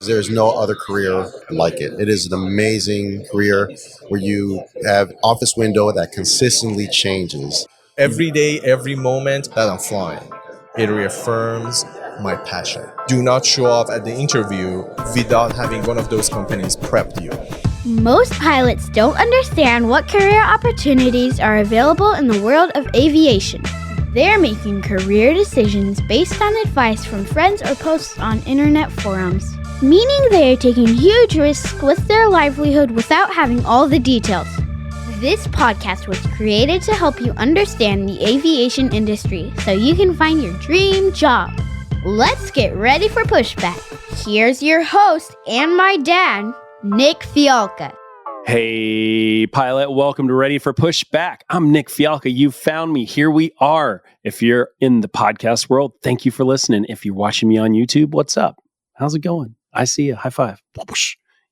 There's no other career like it. It is an amazing career where you have office window that consistently changes. Every day, every moment that I'm flying, it reaffirms my passion. Do not show up at the interview without having one of those companies prepped you. Most pilots don't understand what career opportunities are available in the world of aviation. They're making career decisions based on advice from friends or posts on internet forums, meaning they're taking huge risks with their livelihood without having all the details. This podcast was created to help you understand the aviation industry so you can find your dream job. Let's get ready for Pushback. Here's your host and my dad, Nick Fialka. Hey, pilot, welcome to Ready for Pushback. I'm Nick Fialka. You found me. Here we are. If you're in the podcast world, thank you for listening. If you're watching me on YouTube, what's up? How's it going? I see you. High five.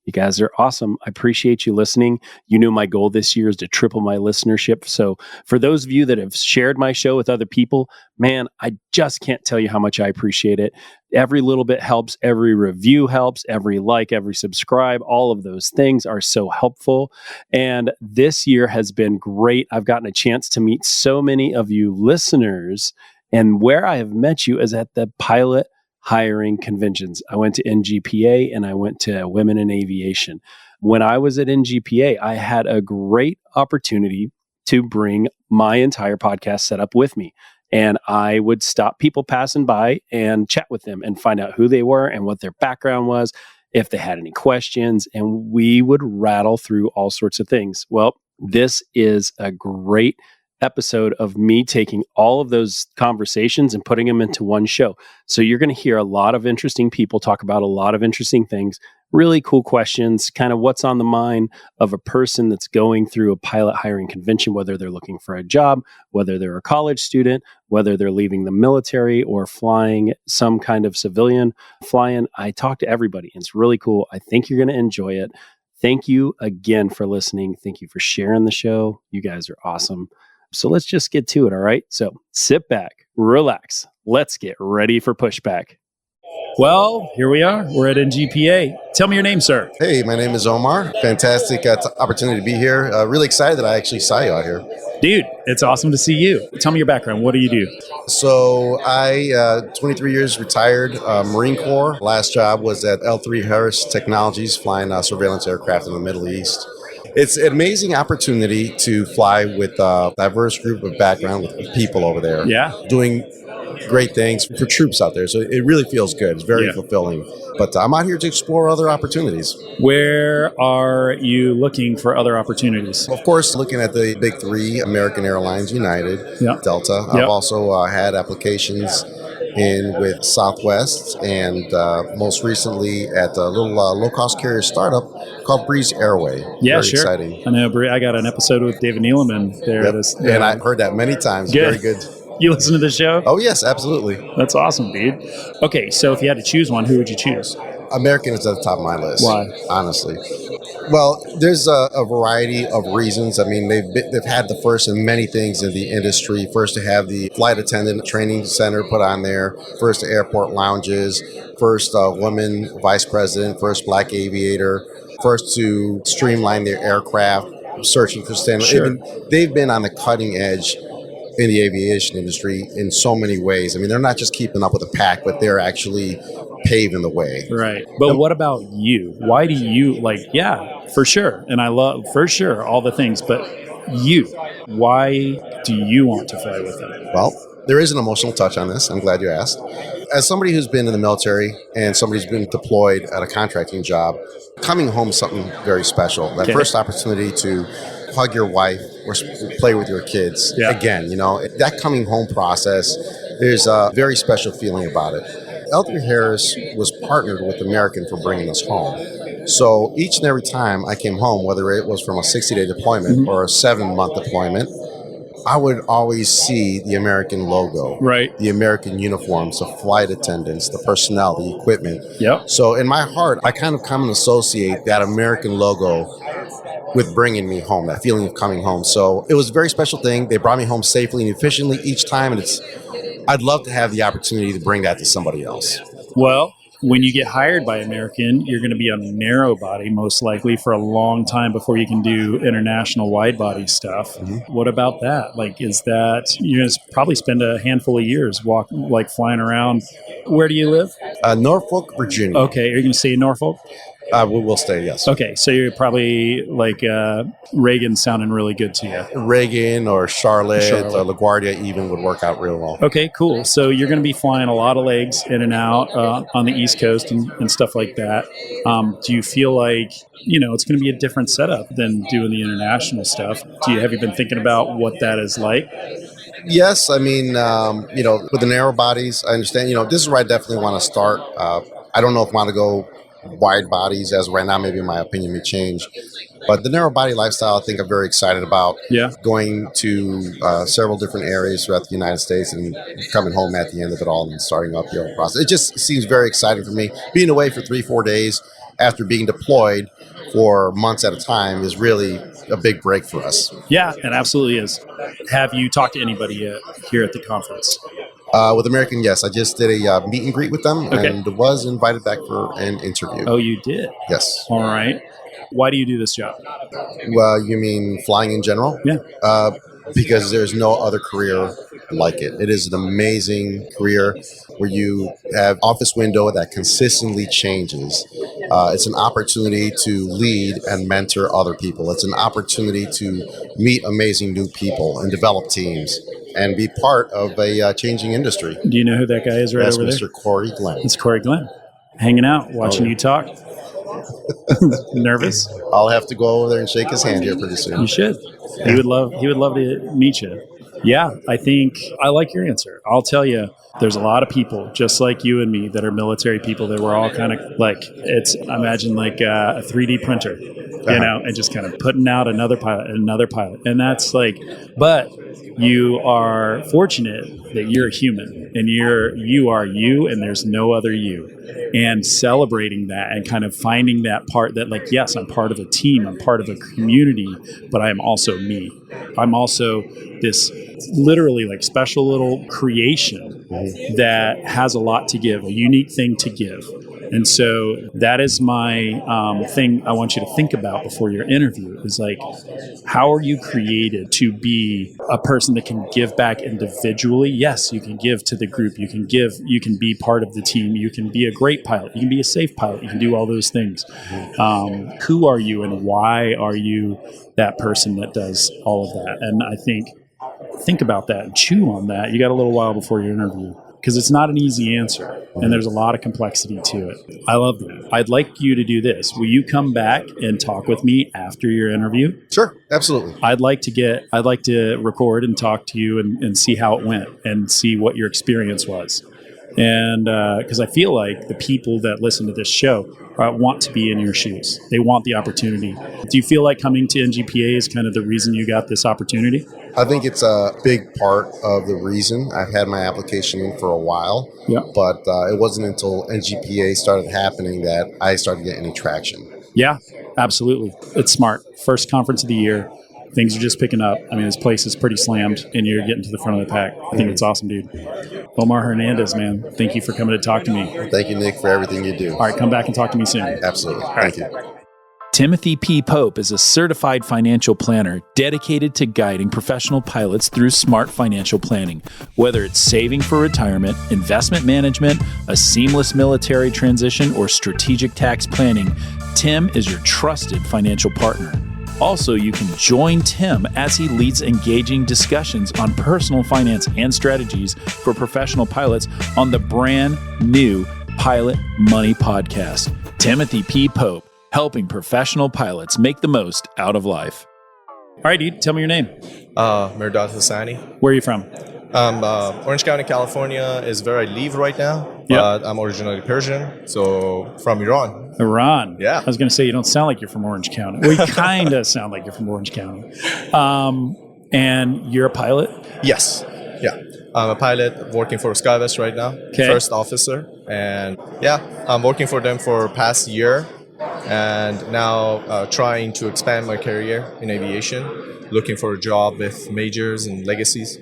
You guys are awesome. I appreciate you listening. You know my goal this year is to triple my listenership. So for those of you that have shared my show with other people, man, I just can't tell you how much I appreciate it. Every little bit helps. Every review helps. Every like, every subscribe, all of those things are so helpful. And this year has been great. I've gotten a chance to meet so many of you listeners. And where I have met you is at the pilot hiring conventions. I went to NGPA and I went to Women in Aviation. When I was at NGPA, I had a great opportunity to bring my entire podcast setup with me. And I would stop people passing by and chat with them and find out who they were and what their background was, if they had any questions, and we would rattle through all sorts of things. Well, this is a great episode of me taking all of those conversations and putting them into one show. So you're going to hear a lot of interesting people talk about a lot of interesting things, really cool questions, kind of what's on the mind of a person that's going through a pilot hiring convention, whether they're looking for a job, whether they're a college student, whether they're leaving the military or flying some kind of civilian flying. I talk to everybody and it's really cool. I think you're going to enjoy it. Thank you again for listening. Thank you for sharing the show. You guys are awesome. So let's just get to it, all right? So sit back, relax. Let's get ready for Pushback. Well, here we are. We're at NGPA. Tell me your name, sir. Hey, my name is Omar. Fantastic opportunity to be here. Really excited that I actually saw you out here. Dude, it's awesome to see you. Tell me your background. What do you do? So I, 23 years retired, Marine Corps. Last job was at L3 Harris Technologies, flying surveillance aircraft in the Middle East. It's an amazing opportunity to fly with a diverse group of background with people over there. Yeah. Doing great things for troops out there. So it really feels good. It's very fulfilling. But I'm out here to explore other opportunities. Where are you looking for other opportunities? Of course, looking at the big three, American Airlines, United, Delta. I've also had applications in with Southwest and most recently at a little low-cost carrier startup called Breeze Airway. Yeah, Very sure. exciting. I know. I got an episode with David Neeleman there. Yep. And I've heard that many times. Good. Very good. You listen to the show? Oh, yes, absolutely. That's awesome, dude. Okay, so if you had to choose one, who would you choose? American is at the top of my list. Why? Honestly. Well, there's a variety of reasons. I mean, they've had the first in many things in the industry. First to have the flight attendant training center put on there. First to airport lounges. First woman vice president. First black aviator. First to streamline their aircraft, searching for standards. Sure. They've been on the cutting edge in the aviation industry in so many ways. I mean, they're not just keeping up with the pack, but they're actually paving the way. Right. But what about you? Why do you for sure. And I love, for sure, all the things. But you, why do you want to fly with them? Well, there is an emotional touch on this. I'm glad you asked. As somebody who's been in the military and somebody who's been deployed at a contracting job, coming home is something very special. That first opportunity to hug your wife or play with your kids. Yeah. Again, that coming home process, there's a very special feeling about it. L3 Harris was partnered with American for bringing us home. So each and every time I came home, whether it was from a 60-day deployment or a 7-month deployment, I would always see the American logo, right? The American uniforms, the flight attendants, the personnel, the equipment. Yep. So in my heart, I kind of come and associate that American logo with bringing me home, that feeling of coming home. So it was a very special thing. They brought me home safely and efficiently each time, and I'd love to have the opportunity to bring that to somebody else. Well, when you get hired by American, you're going to be on a narrow body most likely for a long time before you can do international wide body stuff. What about that? Like, is that you're going to probably spend a handful of years flying around? Where do you live? Norfolk, Virginia. Okay, are you going to stay in Norfolk? We will stay, yes. Okay, so you're probably like Reagan sounding really good to you. Reagan or Charlotte. LaGuardia even would work out real well. Okay, cool. So you're going to be flying a lot of legs in and out on the East Coast and stuff like that. Do you feel like, it's going to be a different setup than doing the international stuff? Have you been thinking about what that is like? Yes, I mean, with the narrow bodies, I understand, this is where I definitely want to start. I don't know if I want to go wide bodies as right now. Maybe my opinion may change. But the narrow body lifestyle, I think I'm very excited about. Yeah. Going to several different areas throughout the United States and coming home at the end of it all and starting up the whole process. It just seems very exciting for me. Being away for 3-4 days after being deployed for months at a time is really a big break for us. Yeah, it absolutely is. Have you talked to anybody yet here at the conference? With American, yes. I just did a meet and greet with them and was invited back for an interview. Oh, you did? Yes. All right. Why do you do this job? Well, you mean flying in general? Yeah. Because there's no other career like it. It is an amazing career where you have office window that consistently changes. It's an opportunity to lead and mentor other people. It's an opportunity to meet amazing new people and develop teams and be part of a changing industry. Do you know who that guy is right over there? Mr. Corey Glenn. It's Corey Glenn. Hanging out, watching you talk. Nervous? I'll have to go over there and shake his hand here pretty soon. You should. Yeah. He would love to meet you. Yeah, I think I like your answer. I'll tell you, there's a lot of people just like you and me that are military people that we're all kind of like, imagine like a 3D printer, and just kind of putting out another pilot. And that's like, but you are fortunate that you're a human and you are you and there's no other you. And celebrating that and kind of finding that part that like, yes, I'm part of a team, I'm part of a community, but I am also me. I'm also this literally like special little creation that has a lot to give, a unique thing to give. And so that is my thing I want you to think about before your interview is like, how are you created to be a person that can give back individually? Yes, you can give to the group. You can be part of the team. You can be a great pilot. You can be a safe pilot. You can do all those things. Who are you and why are you that person that does all of that? And I think about that and chew on that. You got a little while before your interview. Because it's not an easy answer, and there's a lot of complexity to it. I love that. I'd like you to do this. Will you come back and talk with me after your interview? Sure, absolutely. I'd like to record and talk to you and see how it went and see what your experience was. And because I feel like the people that listen to this show want to be in your shoes. They want the opportunity. Do you feel like coming to NGPA is kind of the reason you got this opportunity? I think it's a big part of the reason. I've had my application in for a while, but it wasn't until NGPA started happening that I started getting any traction. Yeah, absolutely. It's smart. First conference of the year. Things are just picking up. I mean, this place is pretty slammed, and you're getting to the front of the pack. I think it's awesome, dude. Omar Hernandez, man, thank you for coming to talk to me. Thank you, Nick, for everything you do. All right, come back and talk to me soon. Absolutely. Thank you. Timothy P. Pope is a certified financial planner dedicated to guiding professional pilots through smart financial planning. Whether it's saving for retirement, investment management, a seamless military transition, or strategic tax planning, Tim is your trusted financial partner. Also, you can join Tim as he leads engaging discussions on personal finance and strategies for professional pilots on the brand new Pilot Money podcast. Timothy P. Pope, helping professional pilots make the most out of life. All right, dude, tell me your name. Merdad Hassani. Where are you from? Orange County, California is where I live right now. But I'm originally Persian, so from Iran. Iran. Yeah. I was going to say, you don't sound like you're from Orange County. Well, you kind of sound like you're from Orange County. And you're a pilot? Yes. Yeah. I'm a pilot working for SkyWest right now, first officer. And I'm working for them for past year. And now trying to expand my career in aviation, looking for a job with majors and legacies.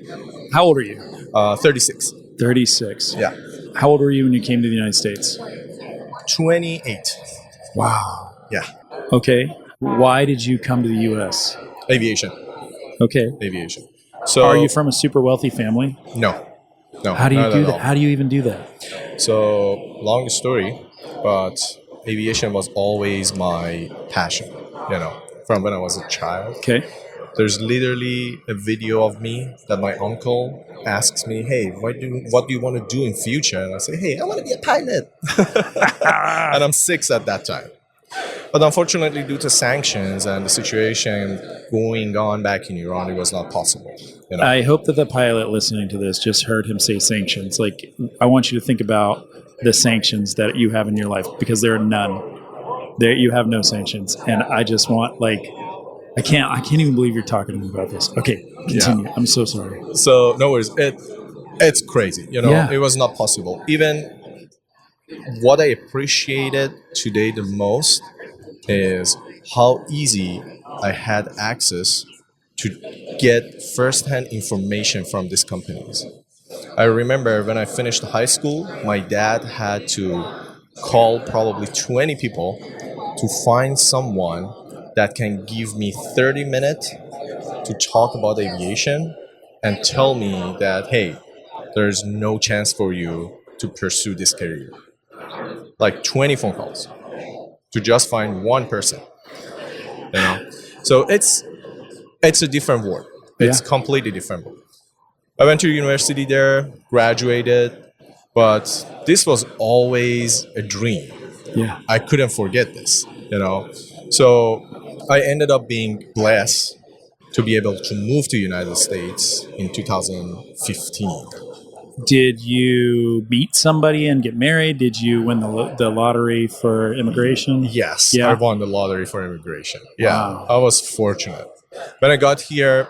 How old are you? 36. 36. Yeah. How old were you when you came to the United States? 28. Wow. Yeah. Okay. Why did you come to the U.S.? Aviation. Okay. Aviation. So Are you from a super wealthy family? No. No. How do you not do at that? all. How do you even do that? So long story, but aviation was always my passion, from when I was a child. Okay. There's literally a video of me that my uncle asks me, "Hey, what do you want to do in future?" And I say, "Hey, I want to be a pilot." And I'm 6 at that time. But unfortunately, due to sanctions and the situation going on back in Iran, it was not possible. I hope that the pilot listening to this just heard him say sanctions. Like, I want you to think about the sanctions that you have in your life, because there are none. There, you have no sanctions, and I just want, like, I can't even believe you're talking to me about this. Okay, continue. Yeah. I'm so sorry. So no worries. It's crazy. Yeah. It was not possible. Even what I appreciated today the most is how easy I had access to get firsthand information from these companies. I remember when I finished high school, my dad had to call probably 20 people to find someone that can give me 30 minutes to talk about aviation and tell me that, hey, there's no chance for you to pursue this career. Like 20 phone calls to just find one person. So it's a different world. It's completely different world. I went to university there, graduated, but this was always a dream. Yeah. I couldn't forget this. So I ended up being blessed to be able to move to United States in 2015. Did you meet somebody and get married? Did you win the lottery for immigration? Yes, Yeah. I won the lottery for immigration. Yeah, Wow. I was fortunate. When I got here,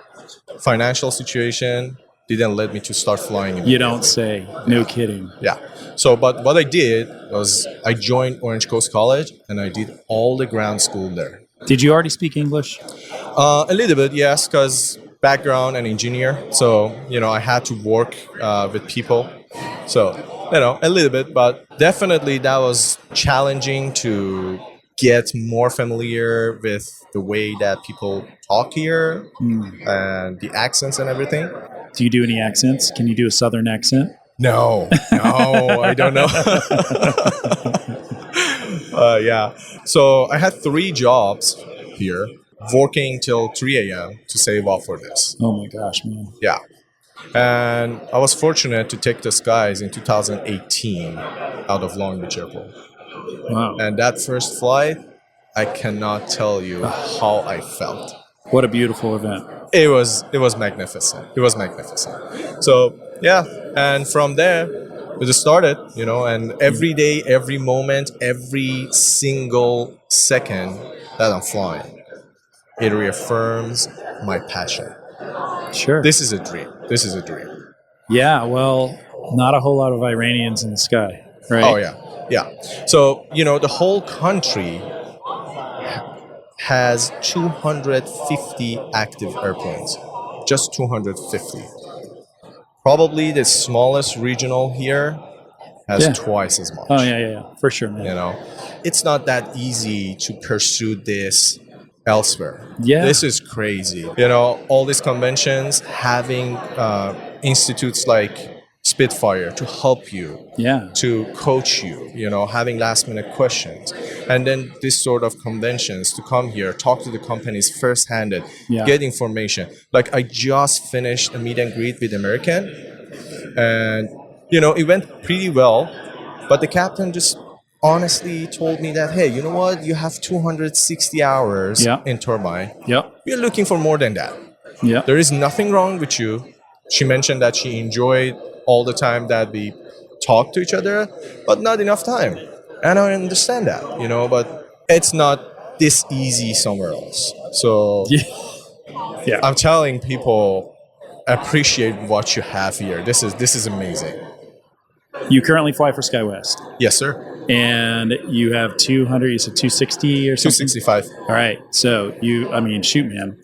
financial situation didn't let me to start flying immediately. You don't say. No kidding. Yeah. So, but what I did was I joined Orange Coast College and I did all the ground school there. Did you already speak English? A little bit, yes, because background and engineer. So, I had to work with people. So, a little bit, but definitely that was challenging to get more familiar with the way that people talk here and the accents and everything. Do you do any accents? Can you do a Southern accent? No, I don't know. Yeah. So I had 3 jobs here, working till 3 a.m. to save up for this. Oh my gosh, man. Yeah. And I was fortunate to take the skies in 2018 out of Long Beach Airport. Wow. And that first flight, I cannot tell you how I felt. What a beautiful event. It was magnificent. It was magnificent. So yeah, and from there it just started, and every day, every moment, every single second that I'm flying, it reaffirms my passion. Sure. This is a dream. This is a dream. Yeah, well, not a whole lot of Iranians in the sky, right? Oh yeah. Yeah. So, the whole country has 250 active airplanes. Just 250. Probably the smallest regional here has twice as much. Oh, yeah. For sure, man. It's not that easy to pursue this elsewhere. Yeah. This is crazy. All these conventions, having institutes like Spitfire to help you, to coach you, having last minute questions. And then this sort of conventions to come here, talk to the companies firsthand, get information. Like I just finished a meet and greet with American and, it went pretty well, but the captain just honestly told me that, hey, you know what? You have 260 hours in turbine. Yep. You're looking for more than that. Yeah. There is nothing wrong with you. She mentioned that she enjoyed all the time that we talk to each other, but not enough time. And I understand that, but it's not this easy somewhere else. So I'm telling people, appreciate what you have here. This is amazing. You currently fly for SkyWest. Yes, sir. And you have 200, you said 260 or something? 265. All right. So shoot, man.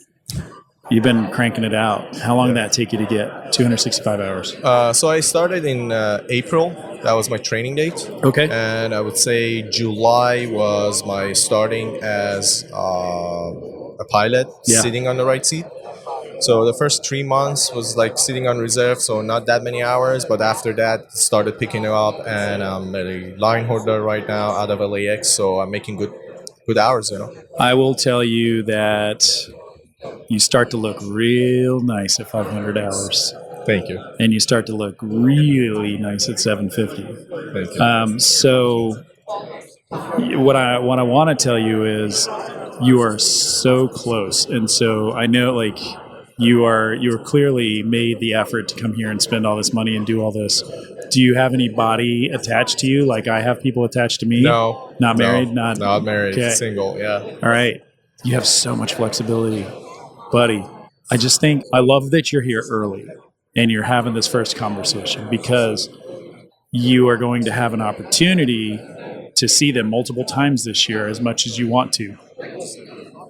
You've been cranking it out. How long did that take you to get 265 hours? So I started in April. That was my training date. Okay. And I would say July was my starting as a pilot, sitting on the right seat. So the first 3 months was like sitting on reserve, so not that many hours. But after that, started picking it up, and I'm a line holder right now out of LAX. So I'm making good hours. I will tell you that you start to look real nice at 500 hours. Thank you. And you start to look really nice at 750. Thank you. So what I want to tell you is you are so close, and so I know like you are clearly made the effort to come here and spend all this money and do all this. Do you have anybody attached to you? Like I have people attached to me? No. Not married? Not married. Okay. Single, yeah. All right. You have so much flexibility, buddy. I just think I love that you're here early and you're having this first conversation because you are going to have an opportunity to see them multiple times this year as much as you want to,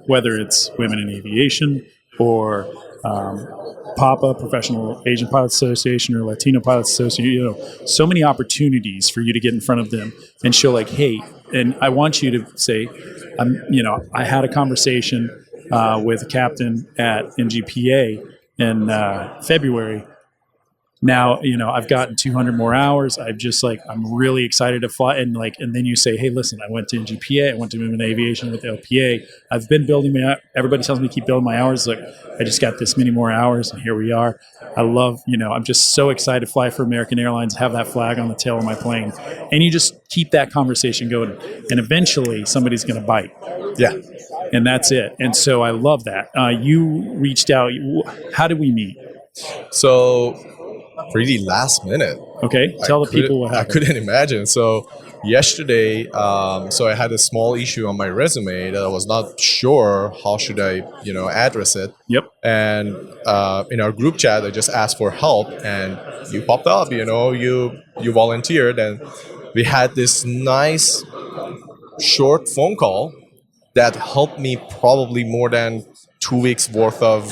whether it's Women in Aviation or PAPA, Professional Asian Pilots Association, or Latino Pilots Association. So many opportunities for you to get in front of them and show like, hey, and I want you to say, I had a conversation with a captain at NGPA in February. Now, I've gotten 200 more hours. I'm really excited to fly. And then you say, hey, listen, I went to NGPA, I went to Women in Aviation with LPA. I've been building everybody tells me to keep building my hours. Look, I just got this many more hours and here we are. I love, I'm just so excited to fly for American Airlines, have that flag on the tail of my plane. And you just keep that conversation going. And eventually somebody's going to bite. Yeah. And that's it. And so I love that. You reached out. How did we meet? So pretty last minute. Okay, tell the people what happened. I couldn't imagine. So yesterday, so I had a small issue on my resume that I was not sure how should I, address it. Yep. And in our group chat, I just asked for help, and you popped up. You volunteered, and we had this nice short phone call that helped me probably more than 2 weeks worth of,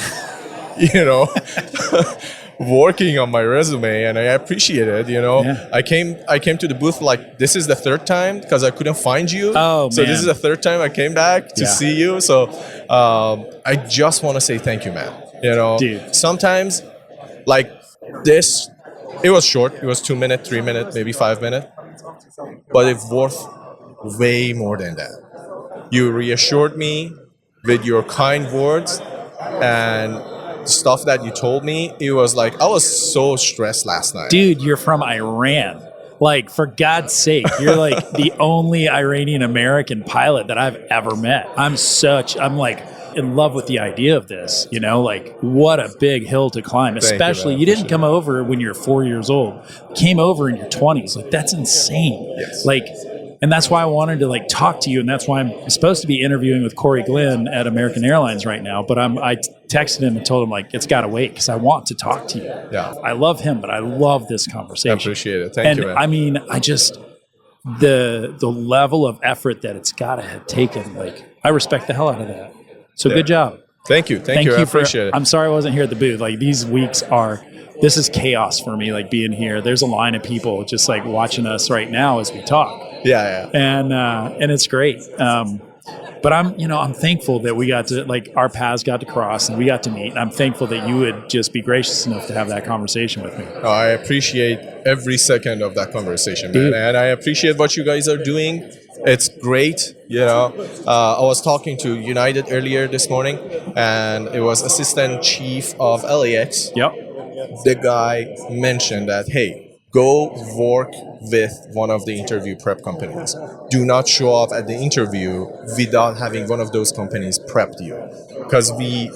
working on my resume, and I appreciate it. Yeah. I came to the booth like this is the third time because I couldn't find you. Oh, so man. This is the third time I came back to see you. So I just want to say thank you, man. Dude. Sometimes like this, it was short. It was 2 minutes, 3 minutes, maybe 5 minutes, but it's worth way more than that. You reassured me with your kind words and stuff that you told me. It was like I was so stressed last night. Dude, you're from Iran. Like, for God's sake, you're like the only Iranian American pilot that I've ever met. I'm like in love with the idea of this, what a big hill to climb. Especially, you didn't come over when you're 4 years old. You came over in your 20s. Like, that's insane. Yes. And that's why I wanted to talk to you, and that's why I'm supposed to be interviewing with Corey Glenn at American Airlines right now. But I texted him and told him it's got to wait because I want to talk to you. Yeah, I love him, but I love this conversation. I appreciate it. Thank you, man. I mean, the level of effort that it's got to have taken. I respect the hell out of that. So good job. Thank you. Thank you. I appreciate it. I'm sorry I wasn't here at the booth. These weeks this is chaos for me. Being here, there's a line of people just watching us right now as we talk. Yeah. And it's great. But I'm thankful that we got to our paths got to cross and we got to meet. And I'm thankful that you would just be gracious enough to have that conversation with me. Oh, I appreciate every second of that conversation, man. And I appreciate what you guys are doing. It's great. I was talking to United earlier this morning, and it was Assistant Chief of LAX. Yep. The guy mentioned that, hey, go work with one of the interview prep companies. Do not show up at the interview without having one of those companies prepped you. Because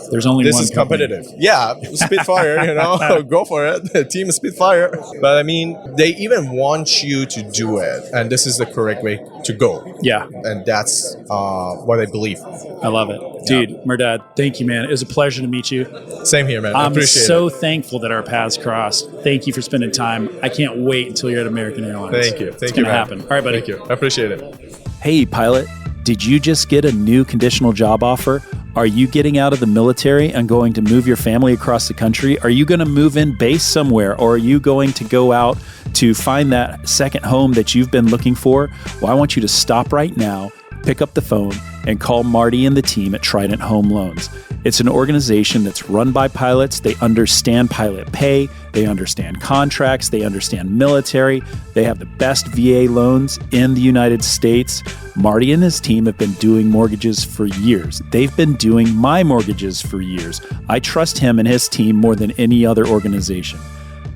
there's only this one is competitive. Yeah, Spitfire, go for it. Team Spitfire. But I mean, they even want you to do it, and this is the correct way to go. Yeah. And that's what I believe. I love it. Dude, Merdad, thank you, man. It was a pleasure to meet you. Same here, man. I appreciate it. I'm so thankful that our paths crossed. Thank you for spending time. I can't wait until you're at American Airlines. Thank you. It's going to happen. All right, buddy. Thank you. I appreciate it. Hey, pilot, did you just get a new conditional job offer? Are you getting out of the military and going to move your family across the country? Are you going to move in base somewhere, or are you going to go out to find that second home that you've been looking for? Well, I want you to stop right now, pick up the phone, and call Marty and the team at Trident Home Loans. It's an organization that's run by pilots. They understand pilot pay. They understand contracts. They understand military. They have the best VA loans in the United States. Marty and his team have been doing mortgages for years. They've been doing my mortgages for years. I trust him and his team more than any other organization.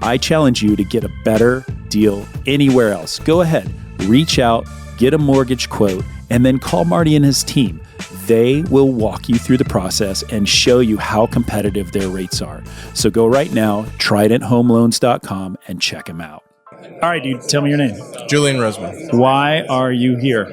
I challenge you to get a better deal anywhere else. Go ahead, reach out, get a mortgage quote, and then call Marty and his team. They will walk you through the process and show you how competitive their rates are. So go right now, tridenthomeloans.com, and check them out. All right, dude, tell me your name. Julian Rosman. Why are you here?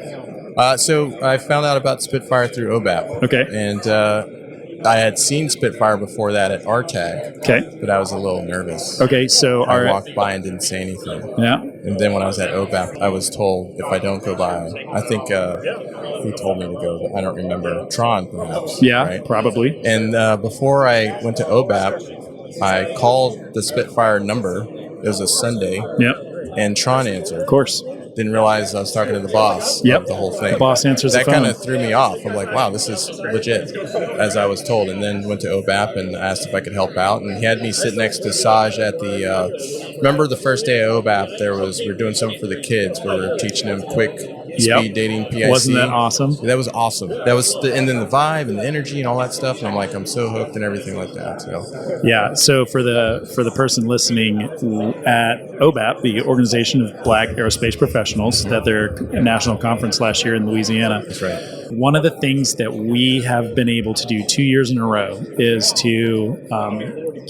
So I found out about Spitfire through OBAP. Okay. And I had seen Spitfire before that at RTAG. Okay. But I was a little nervous. Okay, so I walked by and didn't say anything. Yeah. And then when I was at OBAP, I was told if I don't go by, I think who told me to go? I don't remember. Tron, perhaps. Yeah, right? probably. And before I went to OBAP, I called the Spitfire number. It was a Sunday. Yep. And Tron answered. Of course. Didn't realize I was talking to the boss. Yep. Of the whole thing. The boss answers the phone. That kind of threw me off. I'm like, wow, this is legit, as I was told. And then went to OBAP and asked if I could help out. And he had me sit next to Saj at the. Remember the first day of OBAP? We were doing something for the kids. We were teaching them quick speed dating PIC. Wasn't that awesome? That was awesome. That was, and then the vibe and the energy and all that stuff. And I'm like, I'm so hooked and everything like that. So. Yeah. So for the person listening at OBAP, the Organization of Black Aerospace Professionals, that their national conference last year in Louisiana. That's right. One of the things that we have been able to do 2 years in a row is to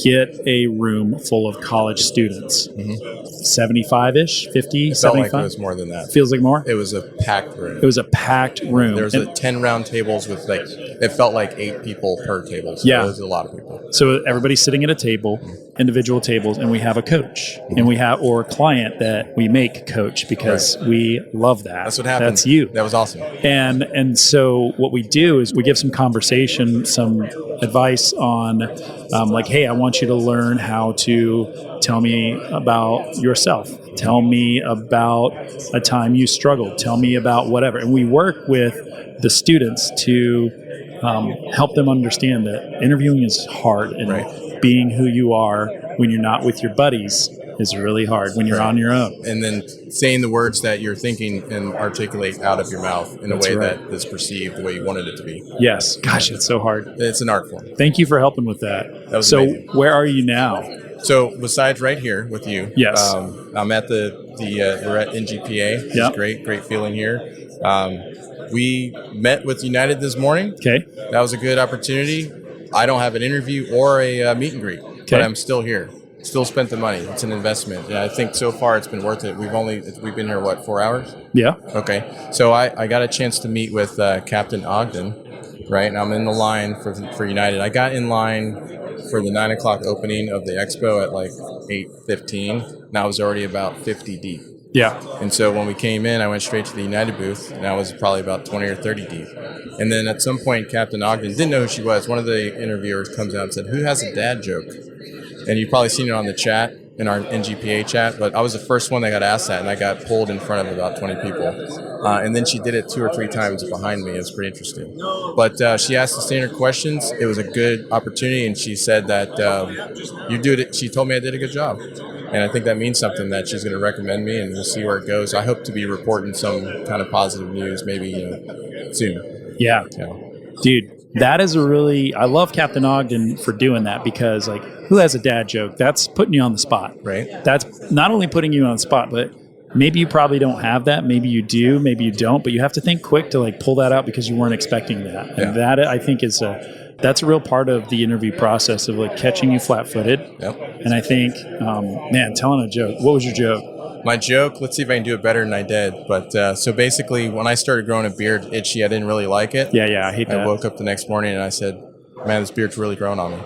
get a room full of college students. 75-ish, 50, it 75? Felt like it was more than that. Feels like more? It was a packed room. It was a packed room. There was 10 round tables with it felt like 8 people per table. So yeah. It was a lot of people. So everybody's sitting at a table, individual tables, and we have a coach. And we have, or a client that we make coach because we love that. That's what happened. That's you. That was awesome. And so what we do is we give some conversation, some advice on like, hey, I want you to learn how to tell me about yourself. Tell me about a time you struggled. Tell me about whatever. And we work with the students to help them understand that interviewing is hard, and being who you are when you're not with your buddies is really hard when you're on your own. And then saying the words that you're thinking and articulate out of your mouth in a way that is perceived the way you wanted it to be. Yes. Gosh, it's so hard. It's an art form. Thank you for helping with that. That was so amazing. Where are you now? So besides right here with you, yes, I'm at we're at NGPA. Which is great feeling here. We met with United this morning. Okay. That was a good opportunity. I don't have an interview or a meet and greet, but I'm still here. Still spent the money. It's an investment. And I think so far it's been worth it. We've been here, 4 hours? Yeah. Okay. So I got a chance to meet with Captain Ogden, right? And I'm in the line for United. I got in line for the 9 o'clock opening of the expo at 8:15, and I was already about 50 deep. Yeah. And so when we came in, I went straight to the United booth, and I was probably about 20 or 30 deep. And then at some point, Captain Ogden didn't know who she was. One of the interviewers comes out and said, "Who has a dad joke?" And you've probably seen it on the chat, in our NGPA chat, but I was the first one that got asked that, and I got pulled in front of about 20 people. And then she did it 2 or 3 times behind me. It was pretty interesting. But she asked the standard questions. It was a good opportunity, and she said that she told me I did a good job. And I think that means something, that she's going to recommend me, and we'll see where it goes. I hope to be reporting some kind of positive news maybe soon. Yeah. Dude, that is I love Captain Ogden for doing that, because who has a dad joke? That's putting you on the spot. Right. That's not only putting you on the spot, but maybe you probably don't have that. Maybe you do, maybe you don't, but you have to think quick to pull that out because you weren't expecting that. And that, I think, that's a real part of the interview process of catching you flat-footed. Yep. And I think, telling a joke. What was your joke? My joke, let's see if I can do it better than I did. But so basically, when I started growing a beard itchy, I didn't really like it. Yeah, I hate that. I woke up the next morning and I said, man, this beard's really growing on me.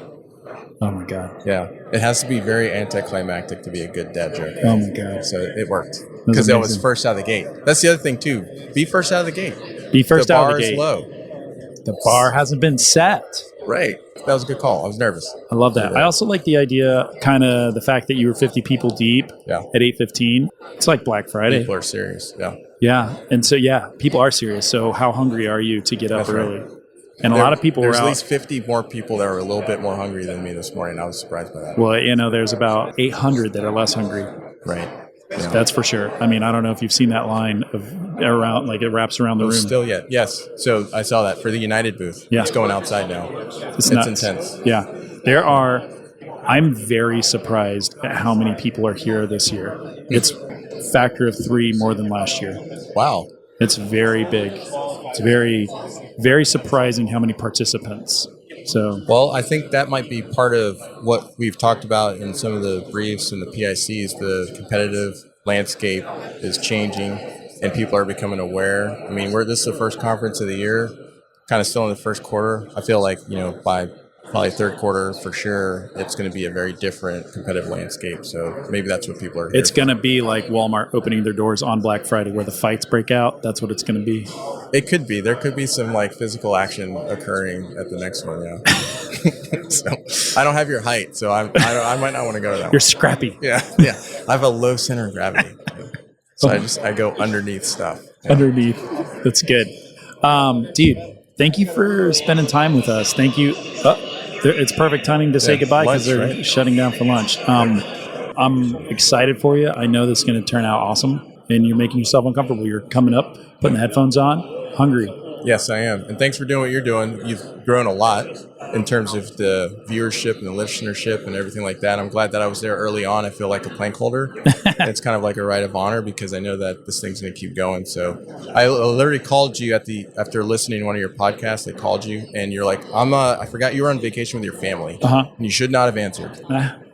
Oh, my God. Yeah. It has to be very anticlimactic to be a good dad joke. Oh, my God. So it worked. Because it was first out of the gate. That's the other thing, too. Be first out of the gate. Be first out of the gate. The bar is low. The bar hasn't been set. Right. That was a good call. I was nervous. I love that. I also like the idea, kind of the fact that you were 50 people deep at 8:15. It's like Black Friday. People are serious. Yeah. Yeah. And so, people are serious. So how hungry are you to get up early? Right. And a lot of people were out. There's at least 50 more people that were a little bit more hungry than me this morning. I was surprised by that. Well, there's about 800 that are less hungry. Right. Yeah. That's for sure. I mean, I don't know if you've seen that line of around, like it wraps around the room. Still yet. Yes. So I saw that for the United booth. Yeah. It's going outside now. It's intense. Yeah. I'm very surprised at how many people are here this year. It's a factor of 3 more than last year. Wow. It's very big. It's very, very surprising how many participants. So, well, I think that might be part of what we've talked about in some of the briefs and the PICs. The competitive landscape is changing and people are becoming aware. I mean, this is the first conference of the year, kind of still in the first quarter. I feel like, by probably third quarter for sure, it's going to be a very different competitive landscape. So maybe that's what people are here. It's going to be like Walmart opening their doors on Black Friday where the fights break out. That's what it's going to be. It could be. There could be some physical action occurring at the next one, yeah. So I don't have your height, so I might not want to go to that one. You're scrappy. Yeah. I have a low center of gravity. So I go underneath stuff. Yeah. Underneath. That's good. Dude, thank you for spending time with us. Thank you. It's perfect timing to say goodbye because they're shutting down for lunch. I'm excited for you. I know this is going to turn out awesome, and you're making yourself uncomfortable. You're coming up, putting the headphones on, hungry. Yes, I am. And thanks for doing what you're doing. You've grown a lot in terms of the viewership and the listenership and everything like that. I'm glad that I was there early on. I feel like a plank holder. It's kind of like a right of honor because I know that this thing's going to keep going. So I literally called you after listening to one of your podcasts. I called you and you're like, I forgot you were on vacation with your family. And you should not have answered.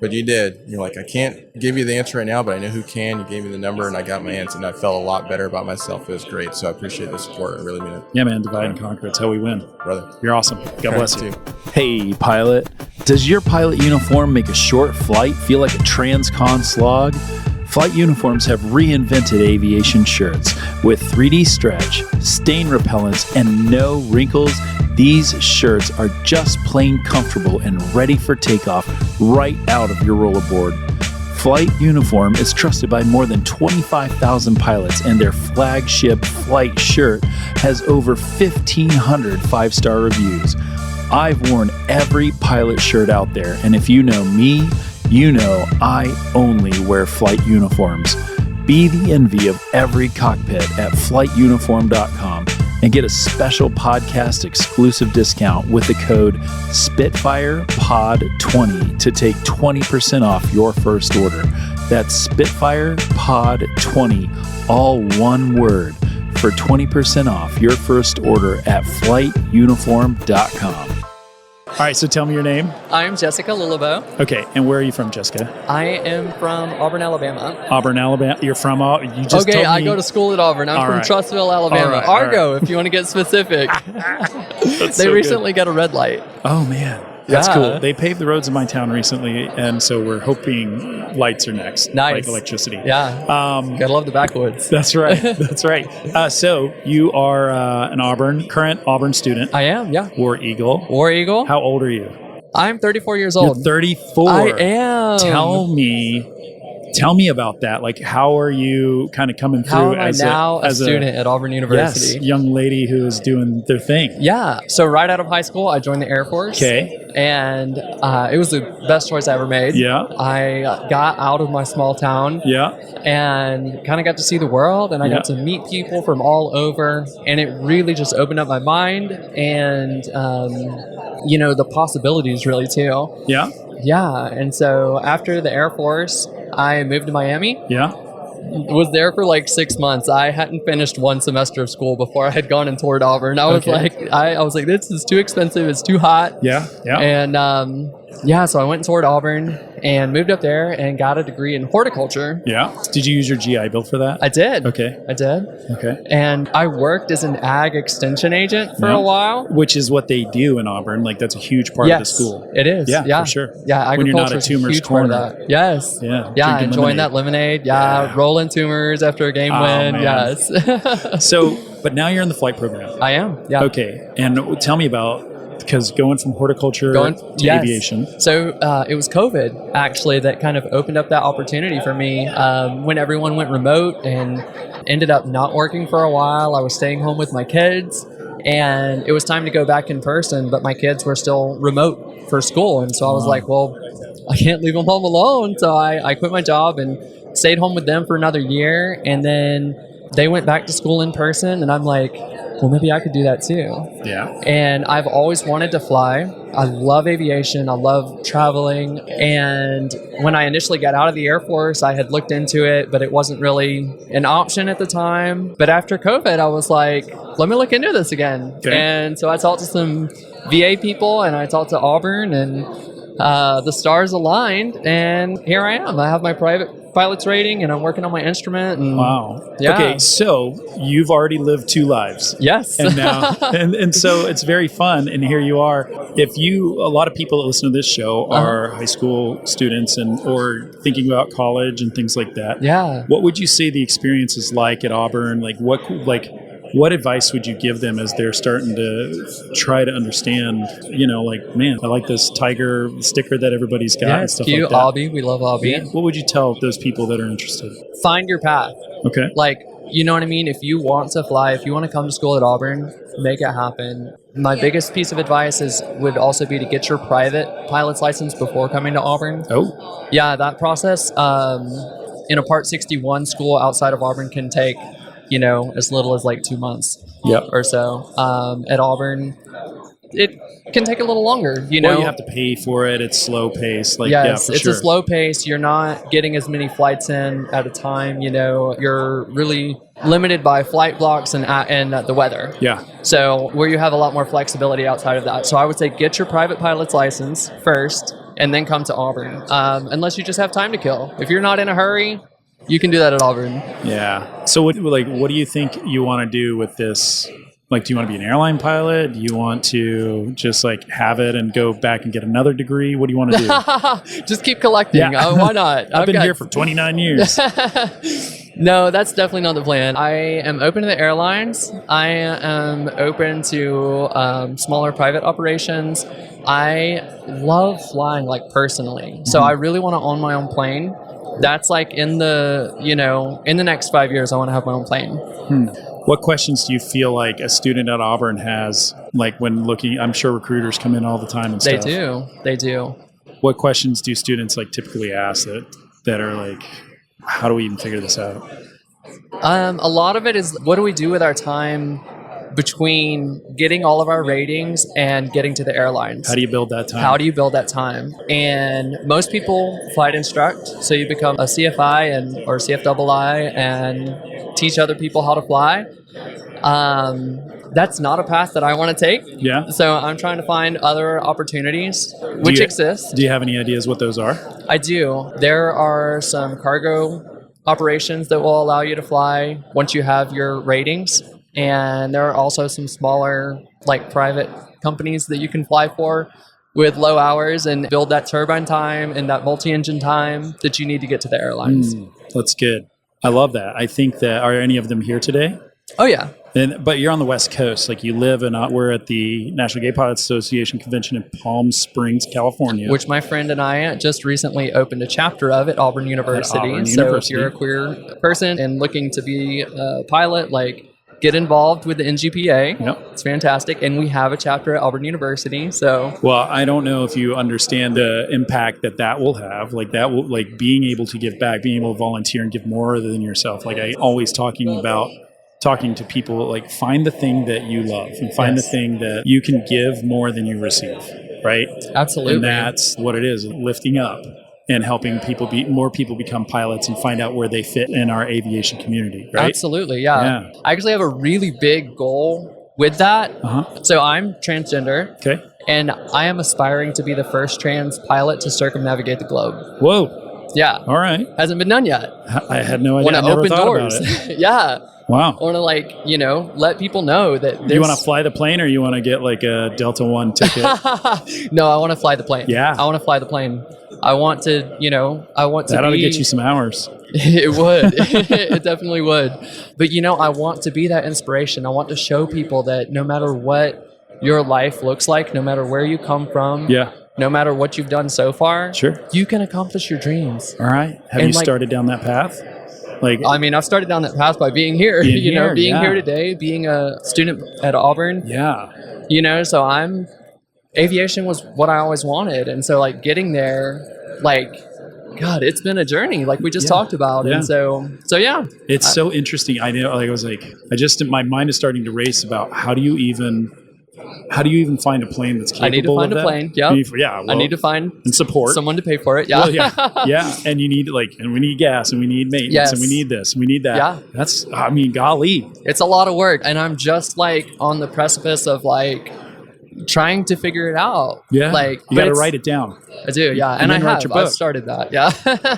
But you did. You're like, I can't give you the answer right now, but I know who can. You gave me the number and I got my answer and I felt a lot better about myself. It was great. So I appreciate the support. I really mean it. Yeah, man. Divide and conquer. It's how we win. Brother. You're awesome. God bless you. Hey, pilot. Does your pilot uniform make a short flight feel like a transcon slog? Flight Uniforms have reinvented aviation shirts with 3D stretch, stain repellents, and no wrinkles. These shirts are just plain comfortable and ready for takeoff right out of your rollerboard. Flight Uniform is trusted by more than 25,000 pilots, and their flagship flight shirt has over 1,500 5-star reviews. I've worn every pilot shirt out there, and if you know me, you know I only wear flight uniforms. Be the envy of every cockpit at flightuniform.com and get a special podcast exclusive discount with the code SpitfirePod20 to take 20% off your first order. That's SpitfirePod20, all one word, for 20% off your first order at flightuniform.com. All right, so tell me your name. I'm Jessica Lullabo. Okay, and where are you from, Jessica? I am from Auburn, Alabama. Auburn, Alabama. You're from Auburn? You just told me. I go to school at Auburn. I'm from Trussville, Alabama. Argo, if you want to get specific. They recently got a red light. Oh, man. That's cool. They paved the roads in my town recently, and so we're hoping lights are next. Nice. Like electricity. Yeah. Gotta love the backwoods. That's right. That's right. So you are an current Auburn student. I am, yeah. War Eagle. War Eagle. How old are you? I'm 34 years old. You're 34. I am. Tell me about that. Like, how are you kind of coming through how am I now a student at Auburn University? Yes, young lady who is doing their thing. Yeah. So right out of high school, I joined the Air Force. Okay. And it was the best choice I ever made. Yeah. I got out of my small town. Yeah. And kind of got to see the world, and I got to meet people from all over, and it really just opened up my mind and, the possibilities really too. Yeah. Yeah. And so after the Air Force, I moved to Miami. Yeah. Was there for like 6 months. I hadn't finished one semester of school before I had gone and toured Auburn. I was like, this is too expensive. It's too hot. Yeah. Yeah. And so I went and toured Auburn and moved up there and got a degree in horticulture. Yeah. Did you use your GI Bill for that? I did. Okay. I did. Okay. And I worked as an ag extension agent for a while. Which is what they do in Auburn. Like, that's a huge part of the school. It is. Yeah, for sure. Yeah, agriculture is a huge part of that. Yes. Yeah. Yeah, enjoying that lemonade. Yeah, rolling tumors after a game win. Man. Yes. So But now you're in the flight program. I am. Yeah. Okay. And tell me about, because going from horticulture to yes. aviation. So it was COVID actually that kind of opened up that opportunity for me when everyone went remote and ended up not working for a while. I was staying home with my kids and it was time to go back in person, but my kids were still remote for school. And so I was like, well, I can't leave them home alone. So I quit my job and stayed home with them for another year. And then they went back to school in person. And I'm like, well, maybe I could do that too. Yeah. And I've always wanted to fly. I love aviation. I love traveling. And when I initially got out of the Air Force, I had looked into it, but it wasn't really an option at the time. But after COVID, I was like, let me look into this again. Okay. And so I talked to some VA people and I talked to Auburn and the stars aligned. And here I am. I have my private pilot's rating and I'm working on my instrument. And wow. Yeah. Okay, so you've already lived 2 lives. Yes. And now and so it's very fun, and here you are. If a lot of people that listen to this show are high school students or thinking about college and things like that. Yeah. What would you say the experience is like at Auburn? What advice would you give them as they're starting to try to understand, man, I like this tiger sticker that everybody's got and it's stuff cute. like that. Obby. We love Obby. Yeah. What would you tell those people that are interested? Find your path. Okay. You know what I mean? If you want to fly, if you want to come to school at Auburn, make it happen. My biggest piece of advice would also be to get your private pilot's license before coming to Auburn. Oh. Yeah, that process in a Part 61 school outside of Auburn can take, as little as 2 months or so. At Auburn, it can take a little longer, Well, you have to pay for it. It's slow pace. Yes, for it's sure. a slow pace. You're not getting as many flights in at a time. You're really limited by flight blocks and the weather. Yeah. So where you have a lot more flexibility outside of that. So I would say get your private pilot's license first and then come to Auburn. Unless you just have time to kill. If you're not in a hurry, you can do that at Auburn. Yeah. So what do you think you want to do with this? Do you want to be an airline pilot? Do you want to just have it and go back and get another degree? What do you want to do? Just keep collecting. Yeah. Why not? I've been here for 29 years. No, that's definitely not the plan. I am open to the airlines. I am open to smaller private operations. I love flying personally. So I really want to own my own plane. That's in the next 5 years, I want to have my own plane. What questions do you feel like a student at Auburn has, when looking? I'm sure recruiters come in all the time and stuff. They do. What questions do students typically ask that are how do we even figure this out? A lot of it is, what do we do with our time between getting all of our ratings and getting to the airlines? How do you build that time? And most people flight instruct, so you become a CFI or CFII and teach other people how to fly. That's not a path that I want to take. Yeah. So I'm trying to find other opportunities which exist. Do you have any ideas what those are? I do. There are some cargo operations that will allow you to fly once you have your ratings. And there are also some smaller, private companies that you can fly for with low hours and build that turbine time and that multi-engine time that you need to get to the airlines. That's good. I love that. I think that, are any of them here today? Oh, yeah. But you're on the West Coast. You live we're at the National Gay Pilots Association convention in Palm Springs, California. Which my friend and I just recently opened a chapter of at Auburn University. If you're a queer person and looking to be a pilot, get involved with the NGPA. Yep. It's fantastic. And we have a chapter at Auburn University. So, well, I don't know if you understand the impact that will have. Being able to give back, being able to volunteer and give more than yourself. I always talking to people, find the thing that you love and find the thing that you can give more than you receive. Right? Absolutely. And that's what it is, lifting up and helping more people become pilots and find out where they fit in our aviation community, right? Absolutely, yeah. I actually have a really big goal with that. So I'm transgender. Okay. And I am aspiring to be the first trans pilot to circumnavigate the globe. Whoa. Yeah. All right. Hasn't been done yet. I had no idea. Want to open doors. Yeah. Wow. I want to let people know that you want to fly the plane or you want to get a Delta One ticket? No, I want to fly the plane. Yeah. I want to fly the plane. I want to That'll get you some hours. It would. It definitely would. But, I want to be that inspiration. I want to show people that no matter what your life looks like, no matter where you come from, no matter what you've done so far, you can accomplish your dreams. All right. Have you started down that path? I've started down that path by being here, being here today, being a student at Auburn. Yeah. So aviation was what I always wanted. And so getting there, God, it's been a journey, like we just talked about. Yeah. And so yeah. It's so interesting. I know, my mind is starting to race about how do you even find a plane that's capable of that? I need to find a plane. Yep. I need to find and support someone to pay for it. Yeah. Well, yeah. And you need and we need gas and we need maintenance and we need this and we need that. Yeah. That's, golly. It's a lot of work. And I'm just on the precipice of trying to figure it out. Yeah. You got to write it down. I do. Yeah. And I've started that. Yeah.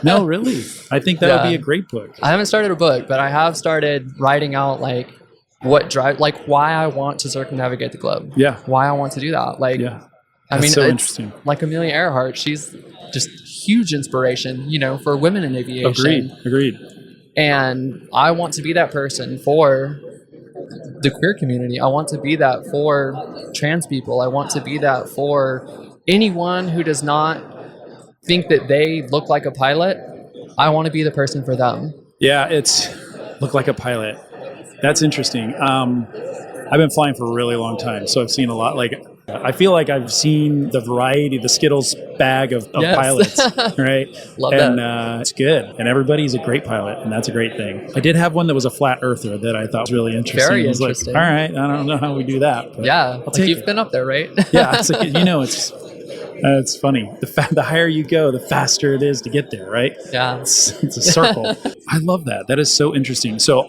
No, really. I think that would be a great book. I haven't started a book, but I have started writing out what drive, why I want to circumnavigate the globe. Yeah. Why I want to do that. That's so interesting. Amelia Earhart, she's just huge inspiration, for women in aviation. Agreed. And I want to be that person for the queer community. I want to be that for trans people. I want to be that for anyone who does not think that they look like a pilot. I want to be the person for them. Yeah, look like a pilot. That's interesting. I've been flying for a really long time, so I've seen a lot. I feel like I've seen the variety, the Skittles bag of pilots, right? Love that. And it's good. And everybody's a great pilot, and that's a great thing. I did have one that was a flat earther that I thought was really interesting. Very interesting. All right, I don't know how we do that. But I'll take you've been up there, right? Yeah, it's funny. The higher you go, the faster it is to get there, right? Yeah. It's a circle. I love that. That is so interesting. So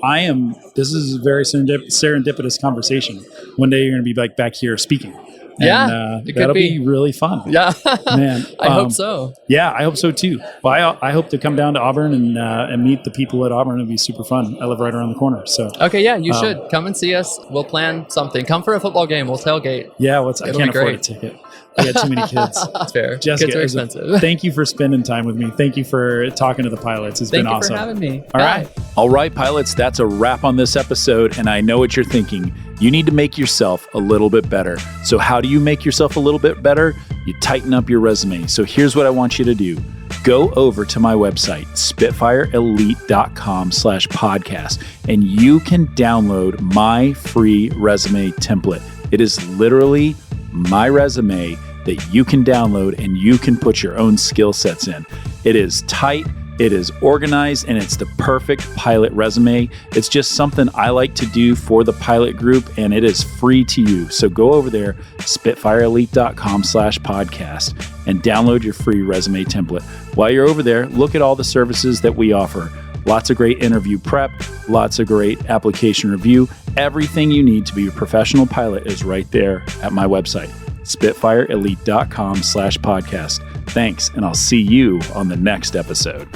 this is a very serendipitous conversation. One day you're going to be back here speaking. And, that'll be really fun. Yeah. Man. I hope so. Yeah, I hope so too. Well, I hope to come down to Auburn and meet the people at Auburn. It'll be super fun. I live right around the corner. So okay, yeah, you should come and see us. We'll plan something. Come for a football game. We'll tailgate. Yeah, I can't afford a ticket. I got too many kids. That's fair. Jessica, kids are expensive. Thank you for spending time with me. Thank you for talking to the pilots. It's been awesome. Thank you for having me. All right, pilots, that's a wrap on this episode. And I know what you're thinking. You need to make yourself a little bit better. So how do you make yourself a little bit better? You tighten up your resume. So here's what I want you to do. Go over to my website, spitfireelite.com/podcast, and you can download my free resume template. It is literally my resume that you can download and you can put your own skill sets in. It is tight, it is organized, and it's the perfect pilot resume. It's just something I like to do for the pilot group, and it is free to you. So go over there, spitfireelite.com/podcast, and download your free resume template. While you're over there, look at all the services that we offer. Lots of great interview prep, lots of great application review. Everything you need to be a professional pilot is right there at my website, spitfireelite.com/podcast. Thanks, and I'll see you on the next episode.